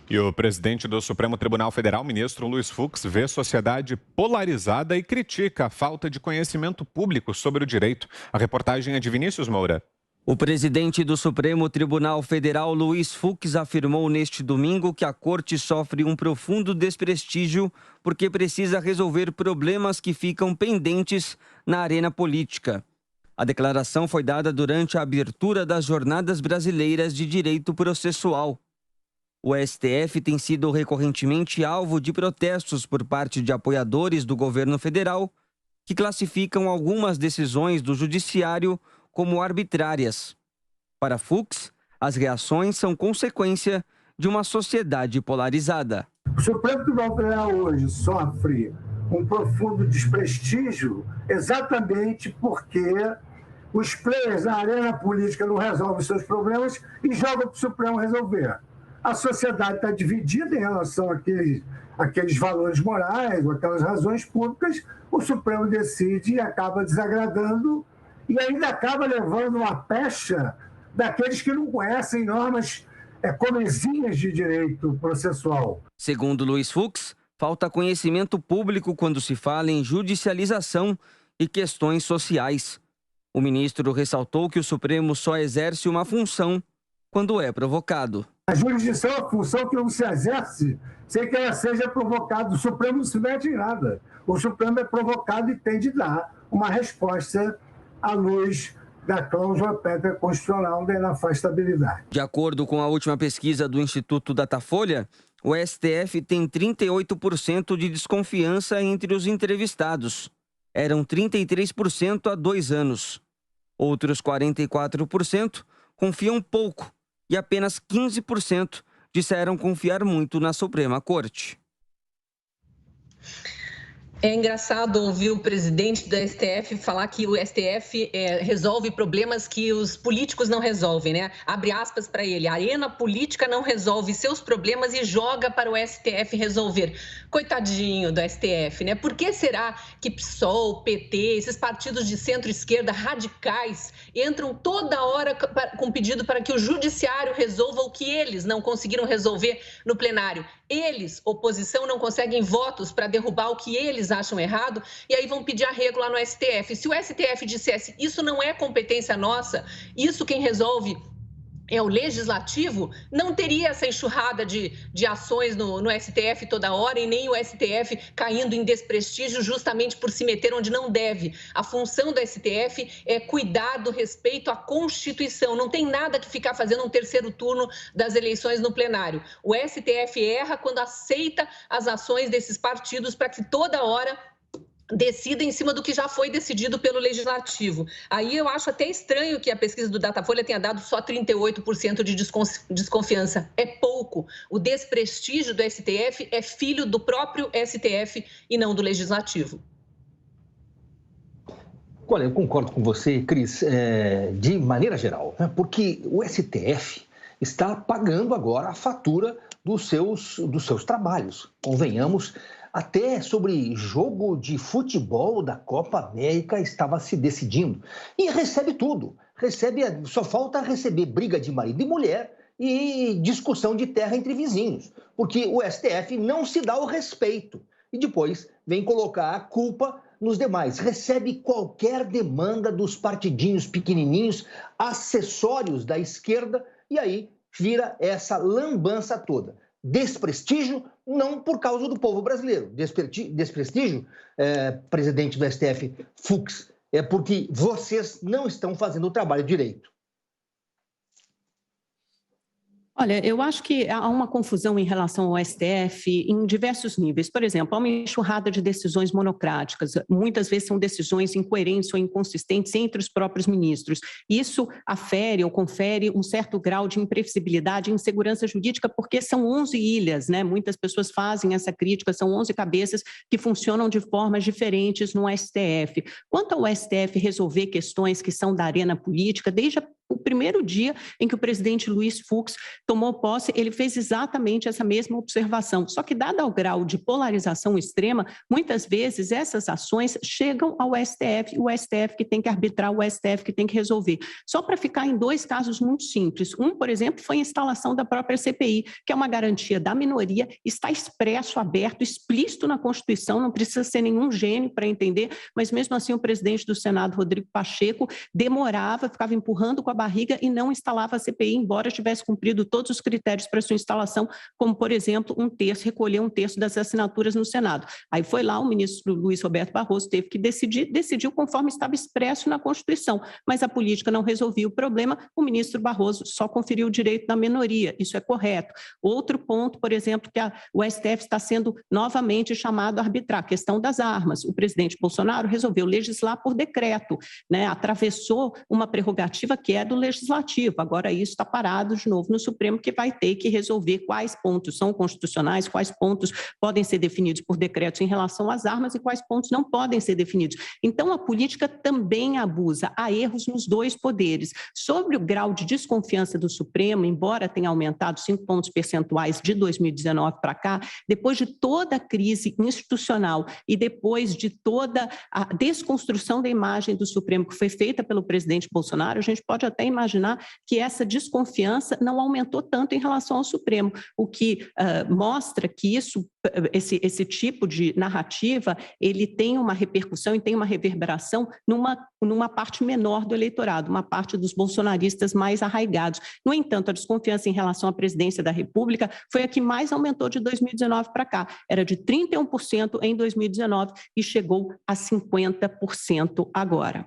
E o presidente do Supremo Tribunal Federal, ministro Luiz Fux, vê sociedade polarizada e critica a falta de conhecimento público sobre o direito. A reportagem é de Vinícius Moura. O presidente do Supremo Tribunal Federal, Luiz Fux, afirmou neste domingo que a corte sofre um profundo desprestígio porque precisa resolver problemas que ficam pendentes na arena política. A declaração foi dada durante a abertura das Jornadas Brasileiras de Direito Processual. O STF tem sido recorrentemente alvo de protestos por parte de apoiadores do governo federal que classificam algumas decisões do judiciário como arbitrárias. Para Fux, as reações são consequência de uma sociedade polarizada. O Supremo Tribunal Federal hoje sofre um profundo desprestígio exatamente porque os players na arena política não resolvem seus problemas e jogam para o Supremo resolver. A sociedade está dividida em relação àqueles valores morais, ou aquelas razões públicas, o Supremo decide e acaba desagradando e ainda acaba levando uma pecha daqueles que não conhecem normas comezinhas de direito processual. Segundo Luiz Fux, falta conhecimento público quando se fala em judicialização e questões sociais. O ministro ressaltou que o Supremo só exerce uma função quando é provocado. A jurisdição é uma função que não se exerce sem que ela seja provocada. O Supremo não se mete em nada. O Supremo é provocado e tem de dar uma resposta à luz da cláusula pétrea constitucional da inafastabilidade. De acordo com a última pesquisa do Instituto Datafolha, o STF tem 38% de desconfiança entre os entrevistados. Eram 33% há 2 anos. Outros 44% confiam pouco e apenas 15% disseram confiar muito na Suprema Corte. É engraçado ouvir o presidente do STF falar que o STF resolve problemas que os políticos não resolvem, né? Abre aspas para ele, a arena política não resolve seus problemas e joga para o STF resolver. Coitadinho do STF, né? Por que será que PSOL, PT, esses partidos de centro-esquerda radicais entram toda hora com pedido para que o judiciário resolva o que eles não conseguiram resolver no plenário? Eles, oposição, não conseguem votos para derrubar o que eles acham errado e aí vão pedir arrego lá no STF. Se o STF dissesse isso não é competência nossa, isso quem resolve é o legislativo, não teria essa enxurrada de ações no STF toda hora e nem o STF caindo em desprestígio justamente por se meter onde não deve. A função do STF é cuidar do respeito à Constituição. Não tem nada que ficar fazendo um terceiro turno das eleições no plenário. O STF erra quando aceita as ações desses partidos para que toda hora decida em cima do que já foi decidido pelo Legislativo. Aí eu acho até estranho que a pesquisa do Datafolha tenha dado só 38% de desconfiança. É pouco. O desprestígio do STF é filho do próprio STF e não do Legislativo. Olha, eu concordo com você, Cris, de maneira geral, né? Porque o STF está pagando agora a fatura dos seus trabalhos. Convenhamos, até sobre jogo de futebol da Copa América estava se decidindo. E recebe tudo. Só falta receber briga de marido e mulher e discussão de terra entre vizinhos. Porque o STF não se dá o respeito. E depois vem colocar a culpa nos demais. Recebe qualquer demanda dos partidinhos pequenininhos, acessórios da esquerda, e aí vira essa lambança toda. Desprestígio, não por causa do povo brasileiro. Desprestígio, presidente do STF, Fux, é porque vocês não estão fazendo o trabalho direito. Olha, eu acho que há uma confusão em relação ao STF em diversos níveis. Por exemplo, há uma enxurrada de decisões monocráticas. Muitas vezes são decisões incoerentes ou inconsistentes entre os próprios ministros. Isso afere ou confere um certo grau de imprevisibilidade e insegurança jurídica, porque são 11 ilhas, né? Muitas pessoas fazem essa crítica, são 11 cabeças que funcionam de formas diferentes no STF. Quanto ao STF resolver questões que são da arena política, desde a o primeiro dia em que o presidente Luiz Fux tomou posse, ele fez exatamente essa mesma observação. Só que, dado ao grau de polarização extrema, muitas vezes essas ações chegam ao STF, o STF que tem que arbitrar, o STF que tem que resolver. Só para ficar em dois casos muito simples. Um, por exemplo, foi a instalação da própria CPI, que é uma garantia da minoria, está expresso, aberto, explícito na Constituição, não precisa ser nenhum gênio para entender, mas mesmo assim o presidente do Senado, Rodrigo Pacheco, demorava, ficava empurrando com a barriga e não instalava a CPI, embora tivesse cumprido todos os critérios para sua instalação, como, por exemplo, recolher um terço das assinaturas no Senado. Aí foi lá, o ministro Luiz Roberto Barroso teve que decidiu conforme estava expresso na Constituição, mas a política não resolvia o problema, o ministro Barroso só conferiu o direito da minoria, isso é correto. Outro ponto, por exemplo, que o STF está sendo novamente chamado a arbitrar, a questão das armas. O presidente Bolsonaro resolveu legislar por decreto, né? Atravessou uma prerrogativa que é do legislativo. Agora isso está parado de novo no Supremo, que vai ter que resolver quais pontos são constitucionais, quais pontos podem ser definidos por decretos em relação às armas e quais pontos não podem ser definidos. Então, a política também abusa. Há erros nos dois poderes. Sobre o grau de desconfiança do Supremo, embora tenha aumentado 5 pontos percentuais de 2019 para cá, depois de toda a crise institucional e depois de toda a desconstrução da imagem do Supremo que foi feita pelo presidente Bolsonaro, a gente pode até imaginar que essa desconfiança não aumentou tanto em relação ao Supremo, o que mostra que esse tipo de narrativa, ele tem uma repercussão e tem uma reverberação numa parte menor do eleitorado, uma parte dos bolsonaristas mais arraigados. No entanto, a desconfiança em relação à presidência da República foi a que mais aumentou de 2019 para cá. Era de 31% em 2019 e chegou a 50% agora.